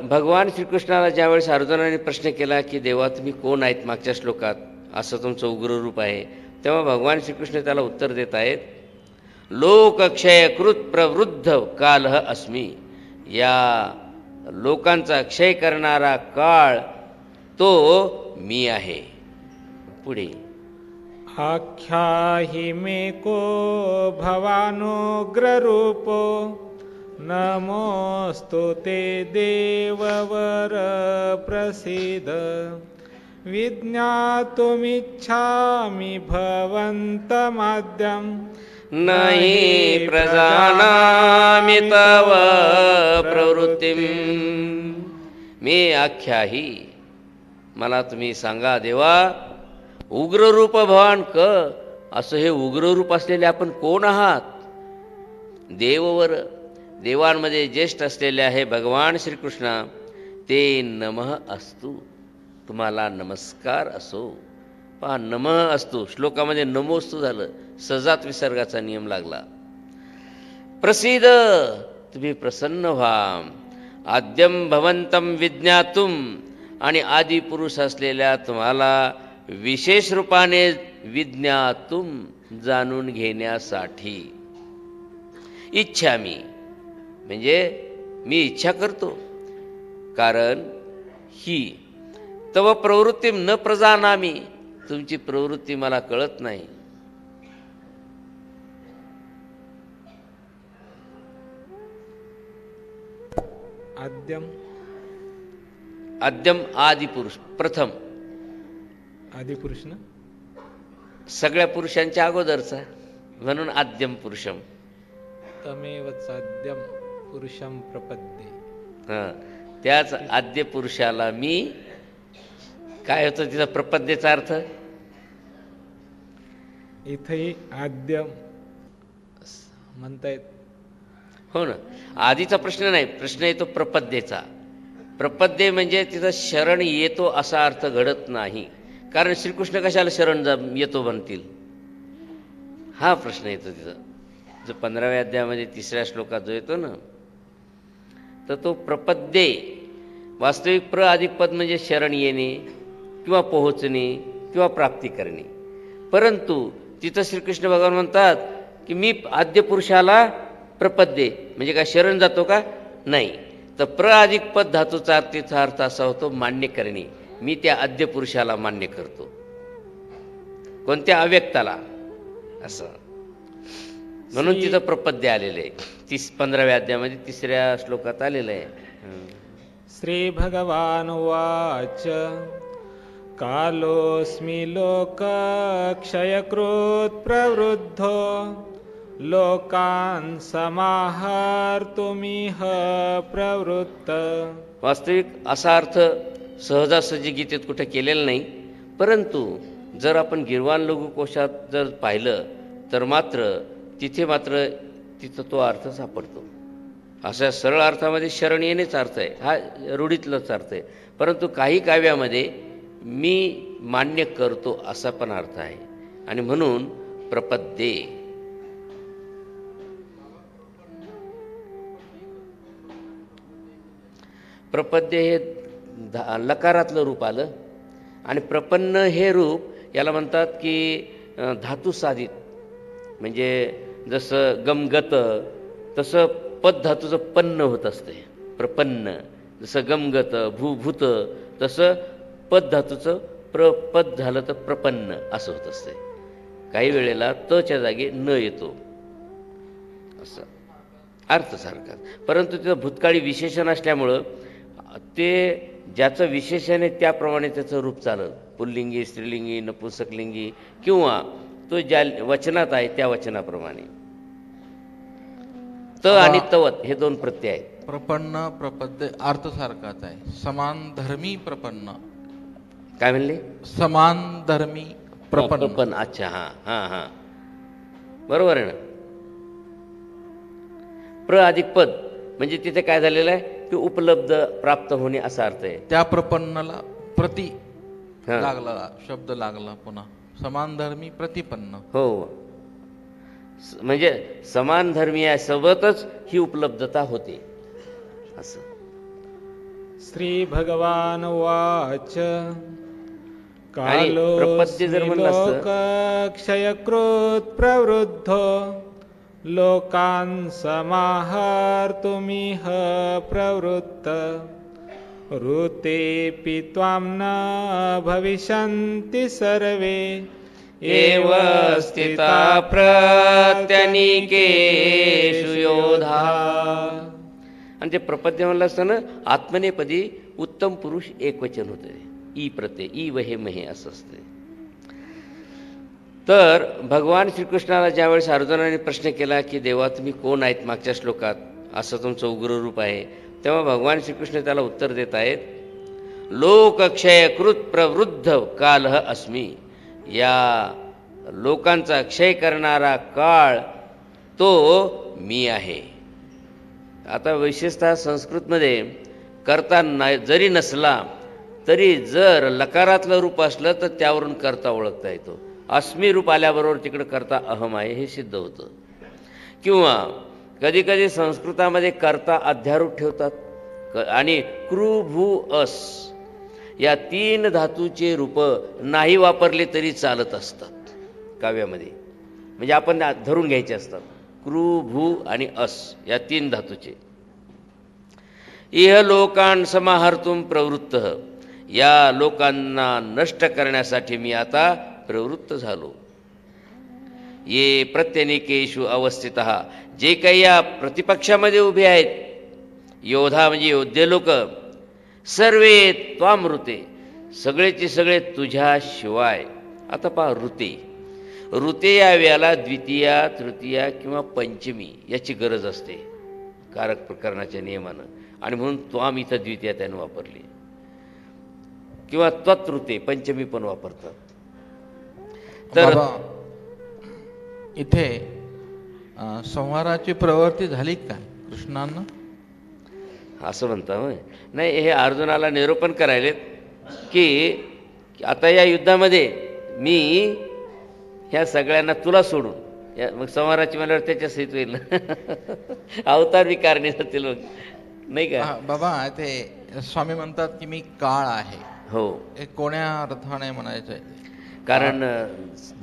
भगवान श्रीकृष्णाला ज्यावेळेस अर्जुनाने प्रश्न केला की देवा तुम्ही कोण आहेत मागच्या श्लोकात, असं तुमचं उग्र रूप आहे, तेव्हा भगवान श्रीकृष्ण त्याला उत्तर देत आहेत, लोकक्षयकृत प्रवृद्ध कालः अस्मि, या लोकांचा क्षय करणारा काळ तो मी आहे. पुढे आख्याहि मे को भवानुग्ररूपो नमोऽस्तु ते देववर प्रसीद विज्ञातुमिच्छामि भवन्तमाद्यं नहि प्रजानामि तव प्रवृत्तिं. मे आख्याही, मला तुम्ही सांगा देवा, उग्ररूप भवान क, असं हे उग्ररूप असलेले आपण कोण आहात? देववर, देवांमध्ये ज्येष्ठ असलेले आहे भगवान श्रीकृष्ण, ते नमः अस्तु, तुम्हाला नमस्कार असो. पहा, नमः अस्तु श्लोकामध्ये नमोस्तु झालं, सजात विसर्गाचा नियम लागला. प्रसीद, तुम्ही प्रसन्न व्हा. आद्यम भवंतम विज्ञातुम, आणि आदि पुरुष असलेल्या तुम्हाला विशेष रूपाने विज्ञातुम, जाणून घेण्यासाठी. इच्छामी, म्हणजे मी इच्छा करतो, कारण ही तव प्रवृत्ती न प्रजानामी, तुमची प्रवृत्ती मला कळत नाही. आद्यम, आद्यम आदिपुरुष, प्रथम आदिपुरुष ना, सगळ्या पुरुषांच्या अगोदरचा, म्हणून आद्यम पुरुषम. तमेव चाद्यम पुरुषम प्रपद्ये. हां, त्याच आद्य पुरुषाला मी, काय होतं तिचा प्रपद्येचा अर्थ? इथेही आद्यम म्हणतायत. हो ना, आधीचा प्रश्न नाही, प्रश्न येतो प्रपद्येचा. प्रपद्ये म्हणजे तिथं शरण येतो असा अर्थ घडत नाही, कारण श्रीकृष्ण कशाला शरण येतो म्हणतील, हा प्रश्न येतो तिथं. जो 15व्या अध्यायामध्ये 3ऱ्या श्लोकात जो येतो ना, तर तो प्रपद्ये, वास्तविक प्र अधिक पद म्हणजे शरण येणे किंवा पोहोचणे किंवा प्राप्ती करणे. परंतु तिथं श्रीकृष्ण भगवान म्हणतात की मी आद्य पुरुषाला प्रपद्ये, म्हणजे काय शरण जातो का? नाही. तर प्र अधिक पद धातूचा तिचा अर्थ असा होतो मान्य करणे. मी त्या आद्य पुरुषाला मान्य करतो, कोणत्या अव्यक्ताला, असं म्हणून तिथं प्रपद्य आलेलं आहे. 15व्या अध्यायामध्ये 3ऱ्या श्लोकात आलेलं आहे. श्री भगवान वाच कालोस्मि लोक क्षयकृत प्रवृद्धो लोकान् समाहर्तुमिह प्रवृत्त. वास्तविक असा अर्थ सहजासहजी गीतेत कुठे केलेला नाही, परंतु जर आपण गीर्वाण लघुकोशात जर पाहिलं तर मात्र तिथं तो अर्थ सापडतो. अशा सरळ अर्थामध्ये शरण येणेच अर्थ आहे, हा रूढीतलाच अर्थ आहे. परंतु काही काव्यामध्ये मी मान्य करतो असा पण अर्थ आहे, आणि म्हणून प्रपद्ये. प्रपद्य हे लकारातलं रूप आलं, आणि प्रपन्न हे रूप याला म्हणतात की धातू साधित, म्हणजे जसं गमगत तसं पद धातूचं पन्न होत असते प्रपन्न. जसं गमगत भूभूत तसं पद धातूचं प्रपद झालं तर प्रपन्न असं होत असते. काही वेळेला तच्या जागी न येतो, असं अर्थ सारखा. परंतु तिथं भूतकाळी विशेषण असल्यामुळं ते ज्याचं विशेषण आहे त्याप्रमाणे त्याचं रूप चालत. पुल्लिंगी, स्त्रीलिंगी, नपुंसकलिंगी, किंवा तो ज्या वचनात आहे त्या वचनाप्रमाणे. त आणि तवत हे 2 प्रत्यय आहेत. प्रपन्न प्रपद्य अर्थ सारखाच आहे. समान धर्मी प्रपन्न. काय म्हणले? समान धर्मी प्रपन्न. अच्छा, हां हां हां, बरोबर आहे ना. प्र अधिक पद म्हणजे तिथे काय झालेलं आहे की उपलब्ध, प्राप्त होणे असा अर्थ आहे. त्या प्रपन्नाला प्रति लागला शब्द लागला पुन्हा. समान धर्मी प्रतिपन्न. हो, म्हणजे समान धर्मीय सोबतच ही उपलब्धता होते असं. श्रीभगवानुवाच प्रपद्य जर म्हणलं असतं, कालोऽस्मिलोकक्षयकृत् प्रवृद्धो लोकान् समाहर्तुमिह प्रवृत्त ऋतेऽपि त्वां न भविष्यन्ति सर्वे एव स्थिता प्रत्यनीकेषु योधा. आणि ते प्रपद्य म्हणलं असताना आत्मनेपदी उत्तम पुरुष एकवचन होते. ई प्रत्यय, ई वहे महे असं असते. तर भगवान श्रीकृष्णाला ज्यावेळेस अर्जुनाने प्रश्न केला की देवा तुम्ही कोण आहेत मागच्या श्लोकात, असं तुमचं उग्र रूप आहे, तेव्हा भगवान श्रीकृष्ण त्याला उत्तर देत आहेत, लोकक्षयकृत प्रवृद्ध कालः अस्मी. या लोकांचा क्षय करणारा काळ तो मी आहे. आता विशेषतः संस्कृतमध्ये कर्ता जरी नसला तरी जर लकारातलं रूप असलं तर त्यावरून कर्ता ओळखता येतो. अस्मी रूप आल्याबरोबर तिकडं कर्ता अहम आहे हे सिद्ध होतं. किंवा कधीकधी संस्कृतामध्ये कर्ता अध्यारूप ठेवतात आणि कृ भू अस या 3 धातूचे रूप नाही वापरले तरी चालत असतात काव्यामध्ये. म्हणजे आपण धरून घ्यायचे असतात कृ भू आणि अस या 3 धातूचे. इह लोकान समाहर्तुम प्रवृत्त, या लोकांना नष्ट करण्यासाठी मी आता प्रवृत्त झालो. ये प्रत्यनिकेषु अवस्थितः, जे काही या प्रतिपक्षामध्ये उभे आहेत, योधा म्हणजे योद्धे लोक, सर्वे त्वामृते, सगळेचे सगळे तुझ्याशिवाय. आता पहा ऋते, ऋते या वेळेला द्वितीया, तृतीया किंवा पंचमी याची गरज असते कारक प्रकरणाच्या नियमानं, आणि म्हणून त्वाम इथं द्वितीया त्यानं वापरली. किंवा त्वतृते पंचमी पण वापरतात. तर इथे संहाराची प्रवृत्ती झाली काय कृष्णानं, असं म्हणता होय? नाही, हे अर्जुनाला निरूपण करायलेत की आता या युद्धामध्ये मी ह्या सगळ्यांना तुला सोडून, मग संहाराची म्हणल्यावर त्याच्या सहित होईल अवतार बी कारणे जातील मग, नाही का बाबा. ते स्वामी म्हणतात की मी काळ आहे. हो, हे कोण्या अर्थाने म्हणायचं आहे? कारण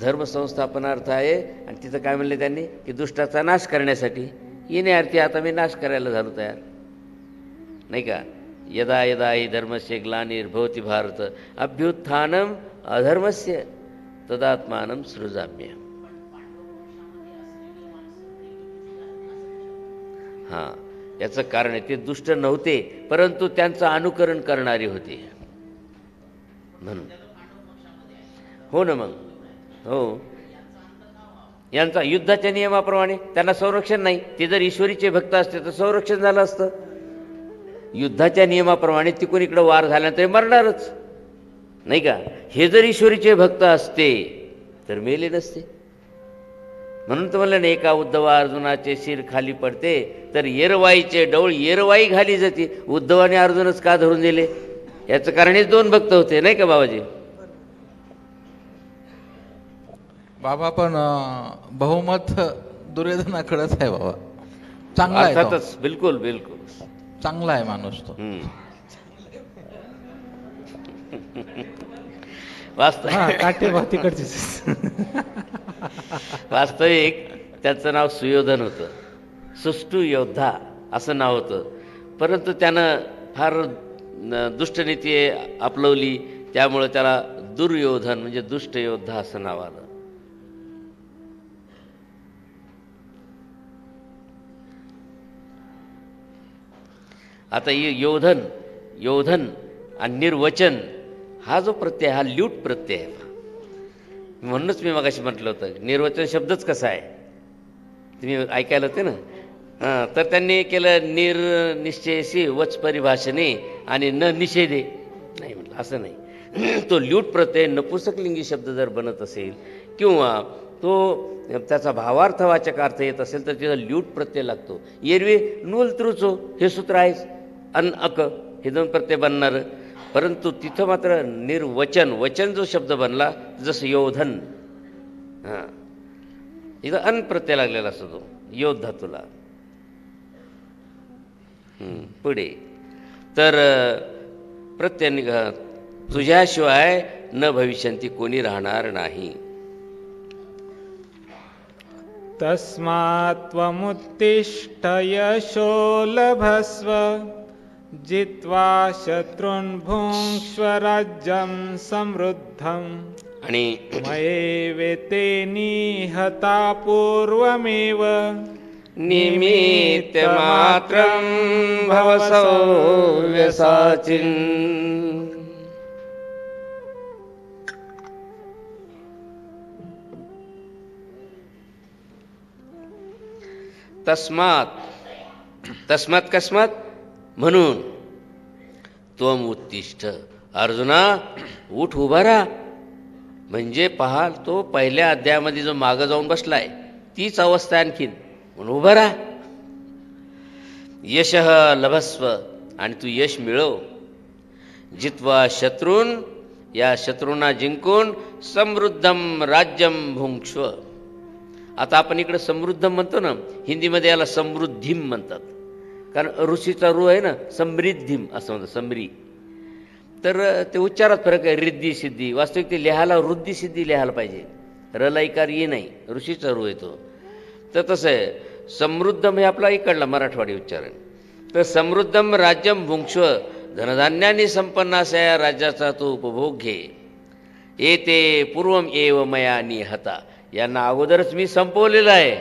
धर्मसंस्थापनार्थ आहे. आणि तिथं काय म्हणले त्यांनी की दुष्टाचा नाश करण्यासाठी येण्यार्थी आता मी नाश करायला झालो तयार, नाही का. यदा यदा हि धर्मस्य ग्लानिर्भवति भारत अभ्युत्थानम अधर्मस्य तदात्मानं सृजाम्य. हां, याचं कारण आहे ते दुष्ट नव्हते परंतु त्यांचं अनुकरण करणारे होते म्हणून. हो ना, मग हो, यांचा युद्धाच्या नियमाप्रमाणे त्यांना संरक्षण नाही. ते जर ईश्वरीचे भक्त असते तर संरक्षण झालं असतं. युद्धाच्या नियमाप्रमाणे तिकून इकडं वार झाल्यानंतर मरणारच, नाही का. हे जर ईश्वरीचे भक्त असते तर मेले नसते. म्हणून तर म्हणलं ना, एका उद्धवा अर्जुनाचे शिर खाली पडते तर येरवाईचे डौळ येरवाई घाली जाते. उद्धवाने अर्जुनच का धरून दिले, याचं कारण हे 2 भक्त होते, नाही का बाबाजी. बाबा पण बहुमत दुर्योधनाकडेच आहे बाबा. चांगला आहे तो. अर्थातच, बिलकुल बिलकुल चांगला आहे माणूस तो. वास्तविक त्याचं नाव सुयोधन होतं, सुष्टू योद्धा असं नाव होतं. परंतु त्यानं फार दुष्टनीती आपलवली, त्यामुळं त्याला दुर्योधन म्हणजे दुष्ट योद्धा असं नाव आलं. आता योधन, योधन आणि निर्वचन हा जो प्रत्यय हा ल्यूट प्रत्यय आहे. म्हणूनच मी मगाशी म्हटलं होतं निर्वचन शब्दच कसा आहे, तुम्ही ऐकायला होते ना. तर त्यांनी केलं निश्चयसी वच परिभाषणे आणि न निषेधे. नाही म्हटलं, असं नाही. तो ल्यूट प्रत्यय नपुंसकलिंगी शब्द जर बनत असेल किंवा तो त्याचा भावार्थवाचक अर्थ येत असेल तर तिथं ल्यूट प्रत्यय लागतो. एरवी नूल त्रुचो हे सूत्र आहेच, अन अक हे 2 प्रत्यय बनणार. परंतु तिथं मात्र निर्वचन, वचन जो शब्द बनला जसं योधन, हां, इथं अन प्रत्यय लागलेला असतो तो योद्धा तुला. पुढे तर प्रत्यनिघ तुझ्याशिवाय न भविष्यंती कोणी राहणार नाही. तस्मात् त्वमुत्तिष्ठ यशो लभस्व जित्वा शत्रून् भुङ्क्ष्व राज्यं समृद्धम्. आणि मयेवेते निहता पूर्वमेव निमित्तमात्रं भव सौव्यसाचिन्. तस्मात तस्मात कस्मात म्हणून त्वम उत्तिष्ठ अर्जुना उठ उभा राहा. म्हणजे पहा तो पहिल्या अध्यायामध्ये जो मागं जाऊन बसलाय तीच अवस्था आणखीन. म्हणून उभा राहा. यशः लभस्व आणि तू यश मिळव. जित्वा शत्रून् या शत्रूंना जिंकून समृद्धम राज्यम भुंक्ष्व. आता आपण इकडे समृद्धम म्हणतो ना, हिंदीमध्ये याला समृद्धीम म्हणतात. कारण ऋषीचा रू आहे ना, समृद्धीम असं म्हणतात, समरी. तर ते उच्चारात फरक आहे, रिद्धी सिद्धी. वास्तविक ते लिहायला वृद्धी सिद्धी लिहायला पाहिजे, रलाईकार ये नाही, ऋषीचा रू येतो. तर तसं आहे समृद्धम हे आपला इकडला मराठवाडी उच्चार आहे. तर समृद्धम राज्यम भुंक्ष्व धनधान्याने संपन्न असा या राज्याचा तो उपभोग घे. येते पूर्वम एव मया निहता यांना अगोदरच मी संपवलेलं आहे.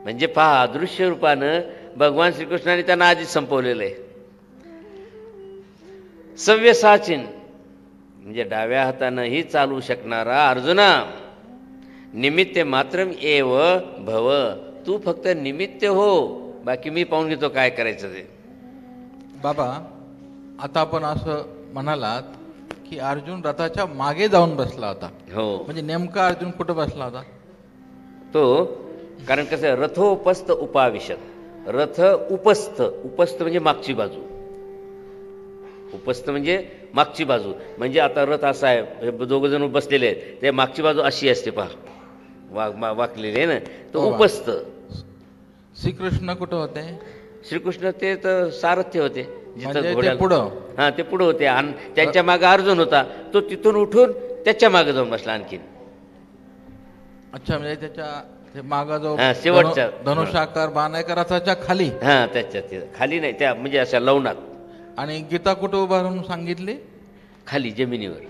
म्हणजे पहा दृश्य रूपानं भगवान श्रीकृष्णाने त्यांना आधीच संपवलेलं आहे. सव्यसाचिन म्हणजे डाव्या हातानंही चालू शकणारा अर्जुना निमित्त मात्रम एव भव. तू फक्त निमित्त हो, बाकी मी पाहून घेतो काय करायचं ते. बाबा आता आपण असं म्हणालात की अर्जुन रथाच्या मागे जाऊन बसला होता. हो, म्हणजे नेमका अर्जुन कुठं बसला होता तो कारण कसं आहे, रथोपस्थ उपाविशत. रथ उपस्थ, उपस्थ म्हणजे मागची बाजू, उपस्थ म्हणजे मागची बाजू. म्हणजे आता रथ असा आहे, हे दोघं जण बसलेले आहेत, ते मागची बाजू अशी असते पहा, वाकलेली आहे ना, तो हो. उपस्थ. श्रीकृष्ण कुठं होते? श्रीकृष्ण ते तर सारथ्य होते, म्हणजे जिथं ते घोड्याला पुढं हा ते पुढे होते. आणि त्यांच्या मागे अर्जुन होता, तो तिथून उठून त्याच्या मागे जाऊन बसला आणखीन. अच्छा, म्हणजे त्याच्या ते मागं जो हा, शेवटच्या. धनुष्याकार बाण आहे का रथाच्या खाली? हा त्याच्या खाली नाही, त्या म्हणजे अशा लवणात. आणि गीता कुठं उभा राहून सांगितली? खाली जमिनीवर.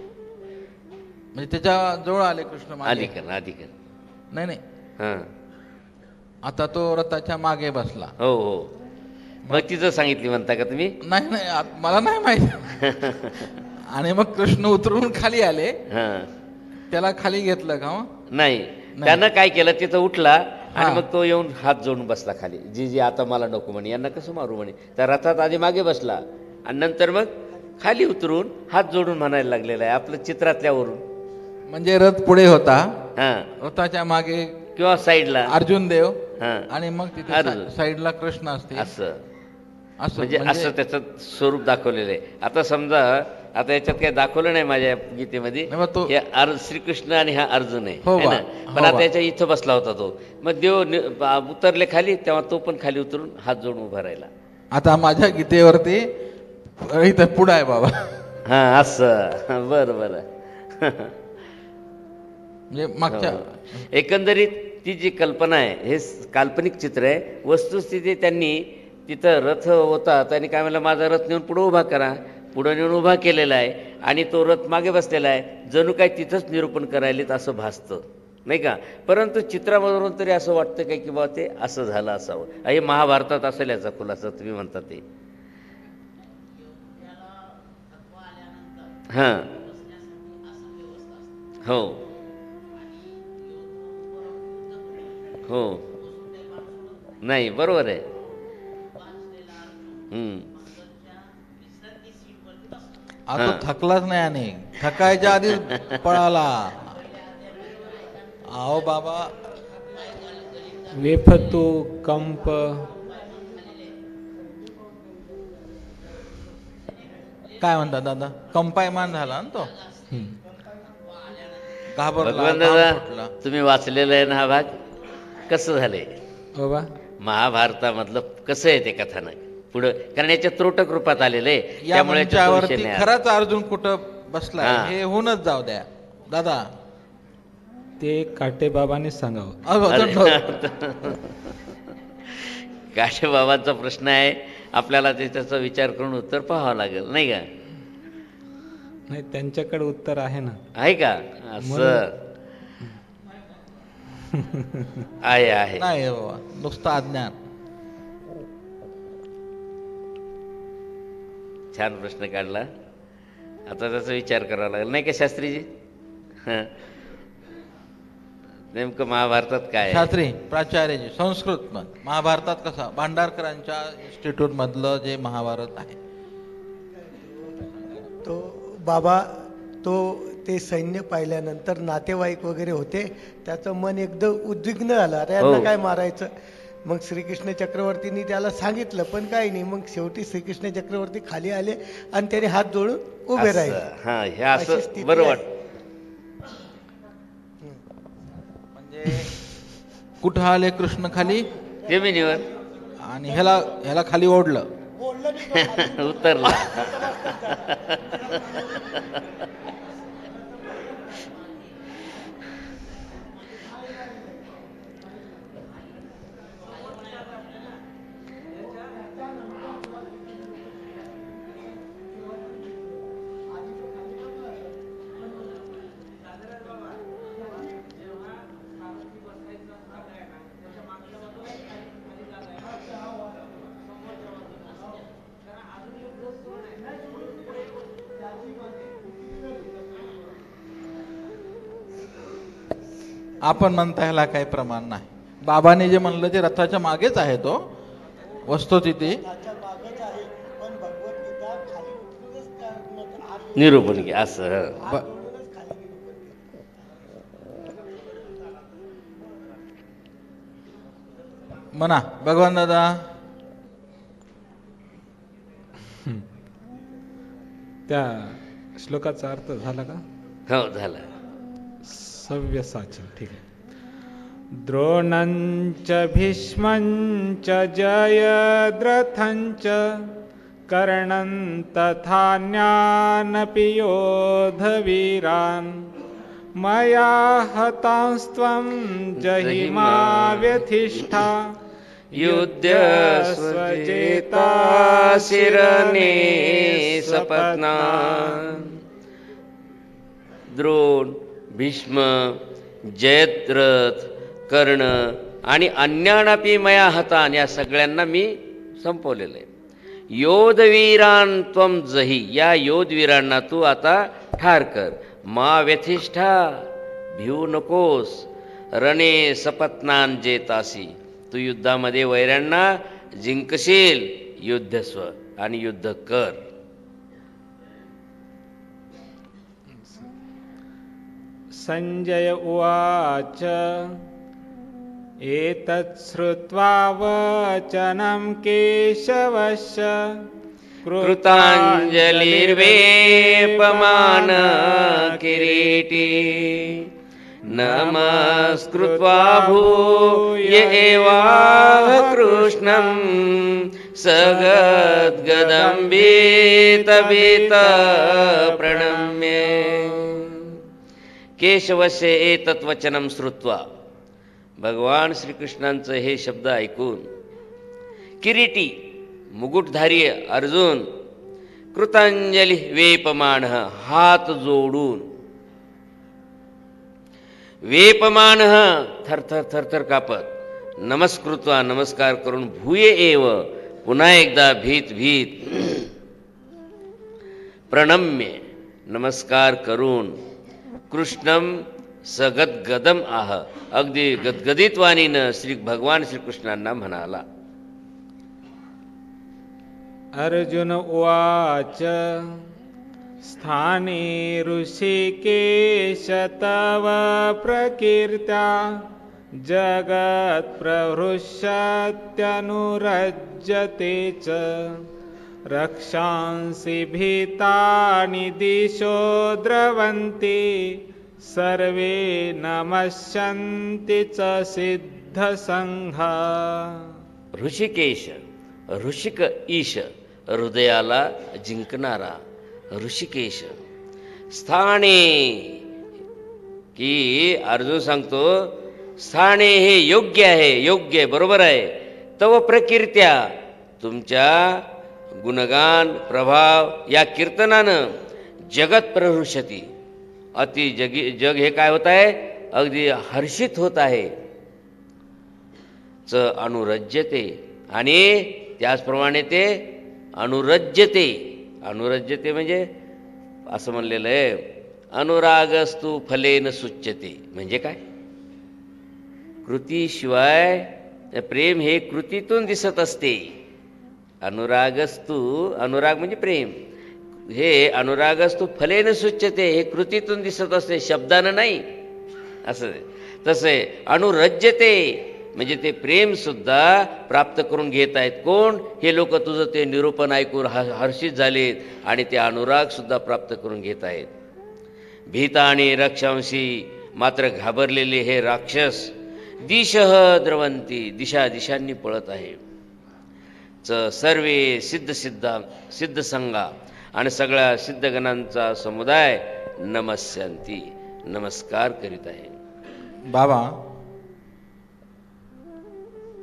म्हणजे त्याच्या जवळ आले कृष्ण मागे? आधिकर आधिकर. नाही नाही, हा आता तो रथाच्या मागे बसला. हो हो, मग तिचं सांगितली म्हणता का तुम्ही? नाही नाही, मला नाही माहिती. आणि मग कृष्ण उतरून खाली आले, हा त्याला खाली घेतलं का मग? नाही, त्यानं काय केलं, तिथं उठला आणि मग तो येऊन हात जोडून बसला खाली. जी आता मला नको म्हणे, यांना कसं मारू म्हणे. त्या रथात आधी मागे बसला आणि नंतर मग खाली उतरून हात जोडून म्हणायला लागलेला आहे आपलं चित्रातल्यावरून. म्हणजे रथ पुढे होता, हा रथाच्या मागे किंवा साईडला अर्जुन देव, हा आणि मग तिथे अर्जुन. साईडला कृष्ण असते. असं असं म्हणजे असं त्याचं स्वरूप दाखवलेलं आहे. आता समजा आता याच्यात काही दाखवलं नाही माझ्या गीतेमध्ये, नाही मग तो- हे श्रीकृष्ण आणि हा अर्जुन आहे, हो है बा, ना. हो पण आता बा. याच्या इथं बसला होता तो. मग देव उतरले खाली, तेव्हा तो पण खाली उतरून हात जोडून उभा राहिला. आता माझ्या गीतेवरती इथं पुढं आहे बाबा. हा असं, बरं बरं. म्हणजे मागच्या एकंदरीत ती जी कल्पना आहे हे काल्पनिक चित्र आहे. वस्तुस्थिती त्यांनी तिथं रथ होता, त्यांनी काय म्हणलं, माझा रथ नेऊन पुढं उभा करा. पुढं नेऊन उभा केलेला आहे आणि तो रथ मागे बसलेला आहे. जणू काय तिथंच निरूपण करायलेत असं भासतं, नाही का. परंतु चित्रामधून तरी असं वाटतं काय की बाबा ते असं झालं असावं. हे महाभारतात असेल याचा खुलासा तुम्ही म्हणता ते. हां हो हो, नाही बरोबर आहे. आता थकलाच नाही आणि थकायच्या आधी पळाला. अहो बाबा, वेफतू कंप काय म्हणतात दादा, कंपायमान झाला ना तो, घाबरला, भगवान घाम दादा फुटला. तुम्ही वाचलेला आहे ना हा भाग, कसं झालंय बाबा महाभारतामधलं, कसं आहे ते कथानक. पुढं, कारण याच्या त्रोटक रूपात आलेलं आहे, या त्यामुळे याच्यात विषय मंचावरती नाही आला. खराच अर्जुन कुठं बसलाय हा. हे होऊनच जाऊ द्या दादा. ते काटे बाबांनी सांगावं. काशे बाबांचा प्रश्न आहे, आपल्याला त्याचा विचार करून उत्तर पाहावं लागेल, नाही का? नाही, त्यांच्याकडे उत्तर आहे ना. आहे का? असं आहे. नाही बाबा, नुसतं अज्ञान. छान प्रश्न काढला. आता त्याचा विचार करावा लागेल, नाही का शास्त्रीजी? हं. नेमकं महाभारतात काय आहे? शास्त्री प्राचार्यजी संस्कृत महाभारतात कसा भांडारकरांच्या इन्स्टिट्यूट मधलं जे महाभारत आहे तो बाबा ते सैन्य पाहिल्यानंतर नातेवाईक वगैरे होते, त्याचं मन एकदम उद्विग्न झालं, अरे यांना हो. काय मारायचं. मग श्रीकृष्ण चक्रवर्तींनी त्याला सांगितलं, पण काही नाही. मग शेवटी श्रीकृष्ण चक्रवर्ती खाली आले आणि त्याने हात जोडून उभे राहिले. असं, हां, हे अशी असं स्थिती बरं आहे. वाट. म्हणजे कुठं आले कृष्ण खाली जमिनीवर आणि ह्याला खाली ओढलं. उतरला. आपण म्हणता ह्याला काही प्रमाण नाही. बाबाने जे म्हणलं ते रथाच्या मागेच आहे, तो वस्तुस्थिती त्याच्या मागच आहे, पण भगवद्गीता खाली उतरूनच त्या आत निरूपण घे असं. हं. जोडूनच खाली निरूपण केलं. म्हणा भगवान दादा. त्या श्लोकाचा अर्थ झाला का? हो, झालं. सव्यसाची. ठीक आहे. द्रोणंच भीष्मंच जयद्रथंच कर्णं तथान्यानपि योधवीरान् मया हतांस्त्वं जहिमा व्यथिष्ठा युद्ध स्वजेता शिरने सपत्ना. द्रोण, भीष्म, जयद्रथ, कर्ण आणि अन्यानापी मया हतान, या सगळ्यांना मी संपवलेलं आहे. योधवीरान त्वम जही, या योधवीरांना तू आता ठार कर. मा व्यथिष्ठा, भिवू नकोस. रणे सपत्नान जेतासी, तू युद्धामध्ये वैऱ्यांना जिंकशील. युद्धस्व आणि युद्ध कर. संजय उवाच एतत् श्रुत्वा वचनं केशवस्य कृताञ्जलिर्वेपमान किरीटी नमस्कृत्वा भूय एवाह कृष्णं सगद्गदम्बित प्रणम्य. केशवस्य एतत् वचनं श्रुत्वा, भगवान श्रीकृष्णांचं हे शब्द ऐकून किरीटी मुकुटधारी अर्जुन कृतांजली वेपमान, हात जोडून, वेपमान थरथर थरथर कापत, नमस्कृत्वा नमस्कार करून, भूय एव पुन्हा एकदा भीत भीत, प्रणम्य नमस्कार करून, कृष्णम सगद्गदम आह, अगदी गदगदित वाणीनं भगवान श्रीकृष्णांना म्हणाला. अर्जुन उवाच स्थाने ऋषिकेश तव प्रकीर्त्या जगत्प्रहृष्यत्यनुरज्यते च रक्षांसि भीतानि दिशो द्रवन्ति सर्वे नमस्यन्ति च सिद्धसंघा. ऋषिकेश, ऋषिक ईश, हृदयाला जिंकणारा ऋषिकेश. स्थाने, की अर्जुन सांगतो स्थाने हे योग्य आहे, योग्य आहे, बरोबर आहे. तव प्रकीर्त्या, तुमच्या गुणगान प्रभाव या कीर्तनानं जगत प्रहृष्यती, अति जग हे काय होत आहे, अगदी हर्षित होत आहे. च अनुरज्यते, आणि त्याचप्रमाणे ते अनुरज्यते. अनुरज्यते म्हणजे असं म्हणलेलं आहे, अनुरागस्तु फलेन सुच्यते. म्हणजे काय, कृतीशिवाय प्रेम हे कृतीतून दिसत असते. अनुरागस्तु, अनुराग म्हणजे प्रेम, हे अनुरागस्तु फलेन सुच्यते, हे कृतीतून दिसत असते, शब्दानं नाही. असं तसे अनुरज्यते म्हणजे ते प्रेम सुद्धा प्राप्त करून घेत आहेत. कोण, हे लोक तुझं ते निरूपण ऐकून हर्षित झालेत आणि ते अनुराग सुद्धा प्राप्त करून घेत आहेत. भीतानि रक्षांशी, मात्र घाबरलेले हे राक्षस दिशः द्रवंती, दिशांनी पळत आहे. च सर्वे सिद्ध संगा, आणि सगळ्या सिद्धगणांचा समुदाय नमस्यंती, नमस्कार करीत आहे. बाबा,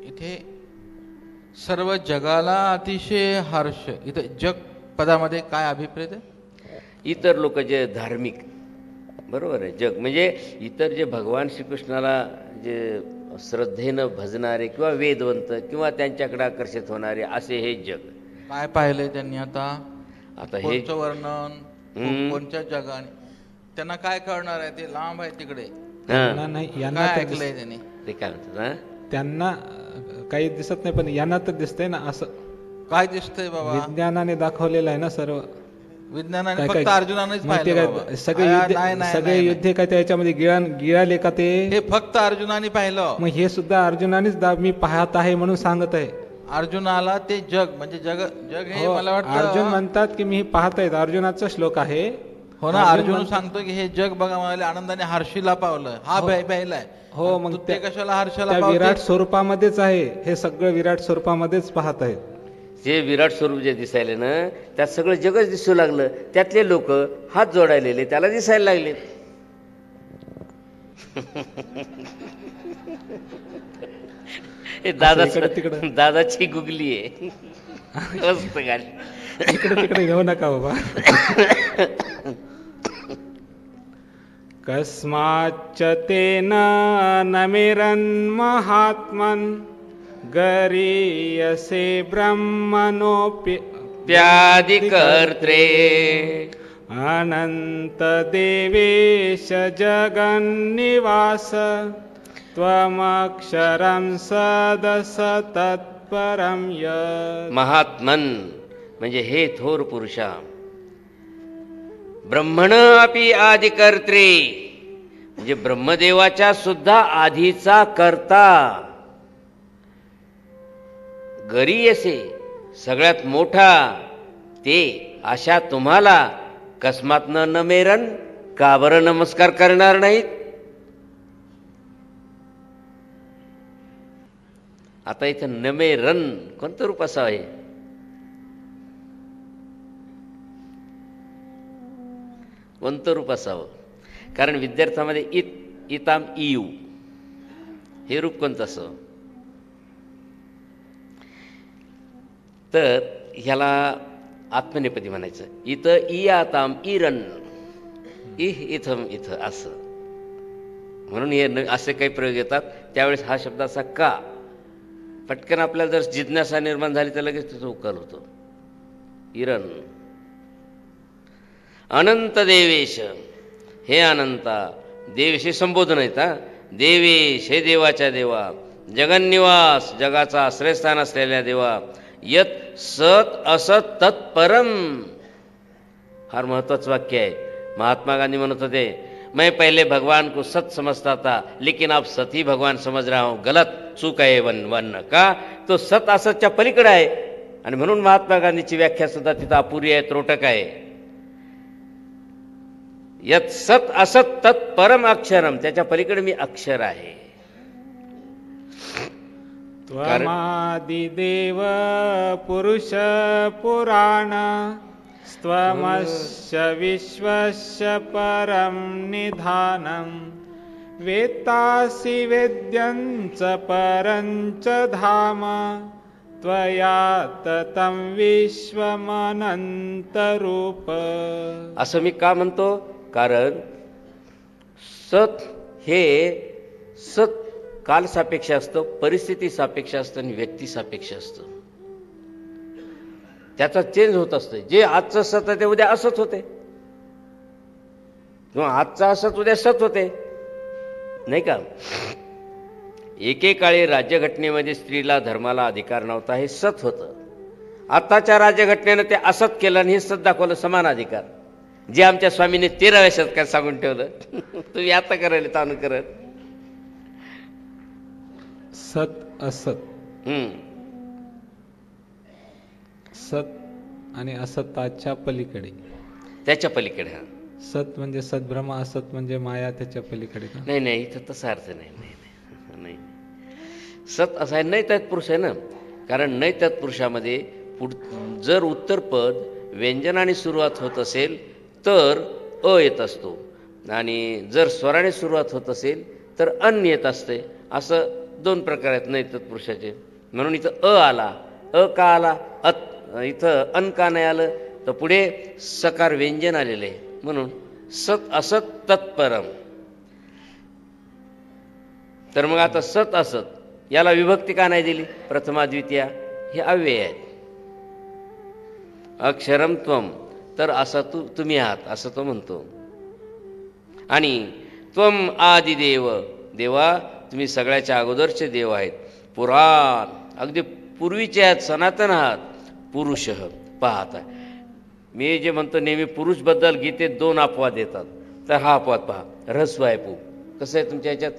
इथे सर्व जगाला अतिशय हर्ष, इथे जग पदामध्ये काय अभिप्रेत आहे? इतर लोक जे धार्मिक, बरोबर आहे, जग म्हणजे इतर जे भगवान श्रीकृष्णाला जे श्रद्धेनं भजणारे किंवा वेदवंत किंवा त्यांच्याकडे आकर्षित होणारे, असे हे जग. काय पाहिलंय त्यांनी आता हे कोणचं वर्णन, कोणत्या जगाने, त्यांना काय कळणार आहे, ते लांब आहे तिकडे. नाही, यांना काय तर ऐकलंय त्यांनी? ते काय म्हणतात, त्यांना काही दिसत नाही, पण यांना तर दिसतंय ना. असं काय दिसतंय बाबा? विज्ञानाने दाखवलेलं आहे ना सर्व. विज्ञानाने काय फक्त अर्जुनानेच पाहिलं बाबा. सगळे नाही, युद्ध, नाही, सगळे नाही, युद्ध काय त्याच्यामध्ये गिळाले का ते? हे फक्त अर्जुनाने पाहिलं. मग हे सुद्धा अर्जुनानेच मी पाहत आहे म्हणून सांगत आहे. अर्जुनाला ते जग म्हणजे जग हे हो, मला वाटतं अर्जुन म्हणतात की मी पाहत आहे, अर्जुनाचा श्लोक आहे. हो ना, अर्जुन सांगतो की हे जग बघा मला आनंदाने हर्षीला पावलं, हा पाहिलाय. हो, मग ते कशाला हर्षाला त्या पावते? विराट स्वरूपामध्येच आहे, हे सगळं विराट स्वरूपामध्येच पाहत आहेत. जे विराट स्वरूप जे दिसायले ना, त्यात सगळं जगच दिसू लागलं. त्यातले लोक हात जोडायलेले त्याला दिसायला लागले. हे दादाची गुगली आहे. मस्त गाली. इकडे तिकडे घेऊ नका बाबा. कस्माच्च तेन नमिरन् महात्मन् गरीयसे ब्रह्मणोऽप्यादिकर्त्रे अनंत देवेश जगन्निवास त्वमक्षरं सदसतत्परं यत्. महात्मन म्हणजे हे थोर पुरुषा. ब्रह्मण अपि आदिकर्त्रे म्हणजे ब्रह्मदेवाच्या सुद्धा आधीचा कर्ता. गरीयसे सगळ्यात मोठा ते, अशा तुम्हाला कस्मात न मेरन, का बरं नमस्कार करणार नाहीत? आता इथं नमेरन कोणतं रूप असावं आहे? कोणतं रूप असावं? कारण विद्यार्थ्यामध्ये इताम इयू हे रूप कोणतं असावं? तर ह्याला आत्मनेपदी म्हणायचं. इथं इयाताम इरन, इथम इथं असं म्हणून हे असे काही प्रयोग येतात. त्यावेळेस हा शब्द असा का, पटकन आपल्याला जर जिज्ञासा निर्माण झाली तर लगेच त्याचा उकाल होतो. इरन. अनंत देवेश, हे अनंता, देवेश हे संबोधन आहेत. देवेश हे देवाच्या देवा, जगन्निवास जगाचा आश्रयस्थान असलेल्या देवा, यत सत असत तत्परम. फार महत्वाचं वाक्य आहे. महात्मा गांधी म्हणत होते, मैं पहले भगवान को सत समझता था लेकिन अब सत ही भगवान समझ रहा हूं. गलत, चूक आहे वर्ण का, तो सत असतच्या पलीकडे आहे. आणि म्हणून महात्मा गांधीची व्याख्या सुद्धा तिथं अपुरी आहे, त्रोटक आहे. यत सत असत तत्परम अक्षरम, त्याच्या पलीकडे मी अक्षर आहे. त्वमादिदेव पुरुष पुराण स्वमस्य विश्वस्य परं निधानं वेत्तासि वेद्यं च परं च धाम त्वया ततं विश्वमनन्तरूप. असं मी का म्हणतो? कारण सत हे सत काल सापेक्ष असतं, परिस्थिती सापेक्ष असतं आणि व्यक्ती सापेक्ष असतं. त्याचा चेंज होत असतं. जे आजचं सत आहे ते उद्या असत होते, किंवा आजचा असत उद्या सत होते, नाही का? एकेकाळी राज्यघटनेमध्ये स्त्रीला धर्माला अधिकार नव्हता, हे सत होतं. आताच्या राज्यघटनेनं ते असत केलं आणि हे सत दाखवलं, समान अधिकार. जे आमच्या स्वामीने 13व्या शतकात सांगून ठेवलं तुम्ही आता करायला ताणू करत. सत असत, सत आणि असताच्या पलीकडे, त्याच्या पलीकडे. हा, सत म्हणजे सद्भ्रम, असत म्हणजे माया, त्याच्या पलीकडे का? नाही नाही, इथं तसा अर्थ नाही. नाही नाही, सत असा आहे. नाही तत्पुरुष आहे ना, कारण नाही तत्पुरुषामध्ये जर उत्तर पद व्यंजनाने सुरुवात होत असेल तर अ येत असतो, आणि जर स्वराने सुरुवात होत असेल तर अन येत असते. असं दोन प्रकार आहेत नाही तत्पुरुषाचे. म्हणून इथं अ आला. अ का आला? इथं अन का नाही आलं? तर पुढे सकार व्यंजन आलेले आहे. म्हणून सत असत तत्परम. तर मग आता सत असत याला विभक्ती का नाही दिली? प्रथमा द्वितीया हे अव्यय आहेत. अक्षरम त्वम, तर असं तुम्ही आहात असं तो म्हणतो. आणि त्वम आदिदेव, देवा तुम्ही सगळ्याच्या अगोदरचे देव आहेत. पुराण, अगदी पूर्वीचे आहेत, सनातन आहात. पुरुष पाहता, मी जे म्हणतो नेहमी पुरुषबद्दल गीतेत 2 अपवाद येतात, तर हा अपवाद पहा, ऱ्हस्व आहे पू. कसं आहे तुमच्या ह्याच्यात?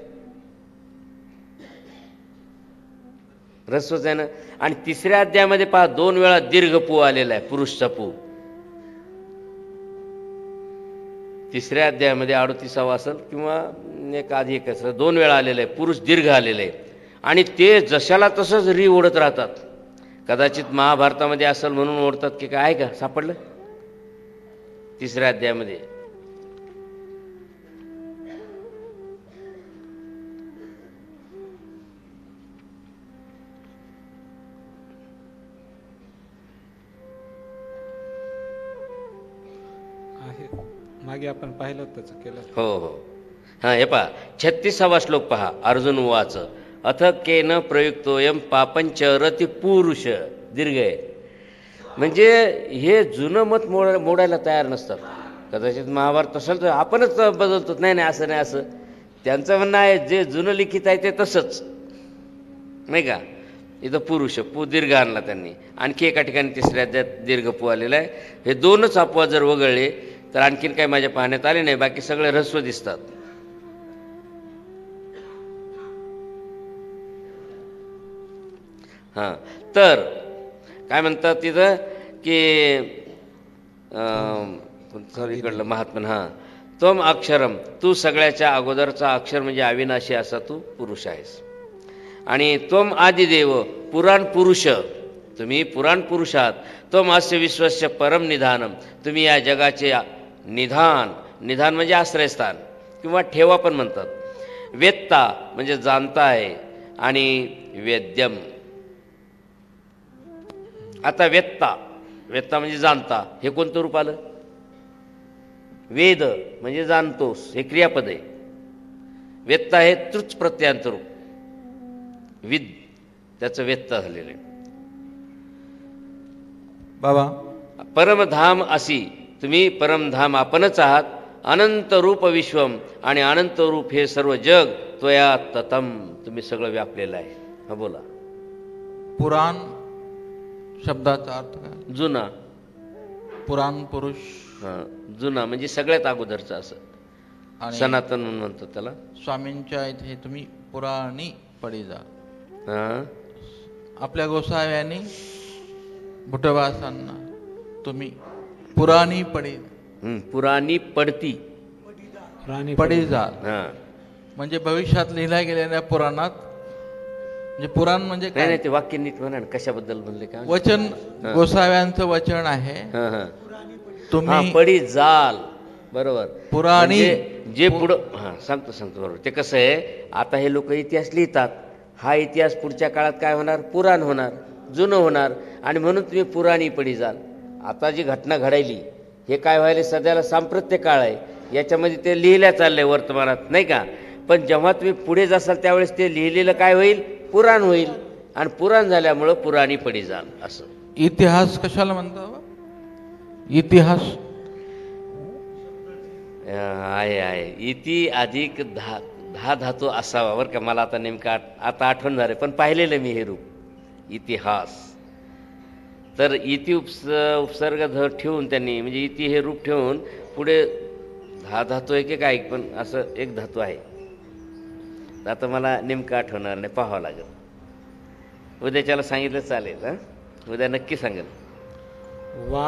ऱ्हस्वच आहे ना. आणि 3ऱ्या अध्यायामध्ये पहा 2 वेळा दीर्घ पू आलेला आहे, पुरुषचा पू. 3ऱ्या अध्यायामध्ये 38वा असेल किंवा एक आधी एक असेल, 2 वेळा आलेलं आहे पुरुष दीर्घ आलेलं आहे. आणि ते जशाला तसंच ओढत राहतात. कदाचित महाभारतामध्ये असेल म्हणून ओढतात की काय? आहे का सापडलं 3ऱ्या अध्यायामध्ये? आहे, मागे आपण पाहिलं त्याचं केलं. हो हो, हां, हे पहा 36वा श्लोक पहा. अर्जुन उवाच अथ केन प्रयुक्तोयम पापंचरति पुरुष. दीर्घ आहे. म्हणजे हे जुनं मत मोडायला तयार नसतात. कदाचित महाभारत असेल तर आपणच बदलतो. नाही नाही, असं नाही, असं त्यांचं म्हणणं आहे. जे जुनं लिखित आहे ते तसंच, नाही का? इथं पुरुष पू दीर्घ आणला त्यांनी. आणखी एका ठिकाणी 3ऱ्या अध्यायात दीर्घ पू आलेला आहे. हे 2च अपवाद जर वगळले तर आणखीन काही माझ्या पाहण्यात आले नाही. बाकी सगळे ऱ्हस्व दिसतात. हां, तर काय म्हणतात तिथं की इकडलं महात्मा. हां, त्वम अक्षरम, तू सगळ्याच्या अगोदरचा अक्षर म्हणजे अविनाशी असा तू पुरुष आहेस. आणि त्वम आदिदेव, पुराण पुरुष, तुम्ही पुराण पुरुष आहात. त्वम अस्य विश्वस्य परम निधानम, तुम्ही या जगाचे निधान, निधान म्हणजे आश्रयस्थान किंवा ठेवा पण म्हणतात. वेत्ता म्हणजे जाणता आहे. आणि वेद्यम, आता वेत्ता, वेत्ता म्हणजे जाणता, हे कोणतं रूप आलं? वेद म्हणजे जाणतोस, हे क्रियापद आहे. वेत्ता हे तृच प्रत्ययांत रूप, विद, त्याचं वेत्ता झालेलं आहे. बाबा, परमधाम असी, तुम्ही परमधाम आपणच आहात. अनंत रूप विश्वम, आणि अनंत रूप हे सर्व जग. त्वया ततम, तुम्ही सगळं व्यापलेलं आहे. हा बोला. पुराण शब्दाचा अर्थ काय? जुना. पुराण पुरुष. हां, जुना म्हणजे सगळ्यात अगोदरचं, असं आणि सनातन म्हणून म्हणतात त्याला. स्वामींच्या इथे तुम्ही पुराणी पडी जा. हां, आपल्या गोसाव्यांनी भुटवासांना तुम्ही पुराणी पडी, पुराणी पडती, राणी पडी जा. हां, म्हणजे भविष्यात लिहिल्या गेलेल्या पुराणात म्हणजे पुराण म्हणजे नाही काय? नाही, ते वाक्य नीट म्हणा ना, कशाबद्दल म्हणले का? वचन गोसाव्यांचं वचन आहे. हां हां तुम्ही हां, पडी जाल, बरोबर. पुराणी म्हणजे जे पुढं हां सांगतो बरोबर. ते कसं आहे, आता हे लोक इतिहास लिहितात, हा इतिहास पुढच्या काळात काय होणार? पुराण होणार, जुनं होणार, आणि म्हणून तुम्ही पुराणी पडी जाल. आता जी घटना घडायली हे काय व्हायला सध्याला सांप्रत्य काळ आहे, याच्यामध्ये ते लिहिल्या चाललंय वर्तमानात, नाही का? पण जेव्हा तुम्ही पुढे जासाल त्यावेळेस ते लिहिलेलं काय होईल? पुराण होईल, आणि पुराण झाल्यामुळं पुराणी पडी जाल असं. इतिहास कशाला म्हणतो? इतिहास आहे इति अधिक दहा धातू असावा, बरं का? मला आता नेमका आता आठवण झालं, पण पाहिलेलं मी हे रूप इतिहास. तर इति उपसर्ग ध ठेवून त्यांनी, म्हणजे इति हे रूप ठेवून पुढे 10 धातू आहे की काय, पण असं एक धातू आहे. आता मला नेमकं आठवणार नाही, पाहावं लागेल. उद्याच्याला सांगितलं चालेल? हां, उद्या नक्की सांगेल. वा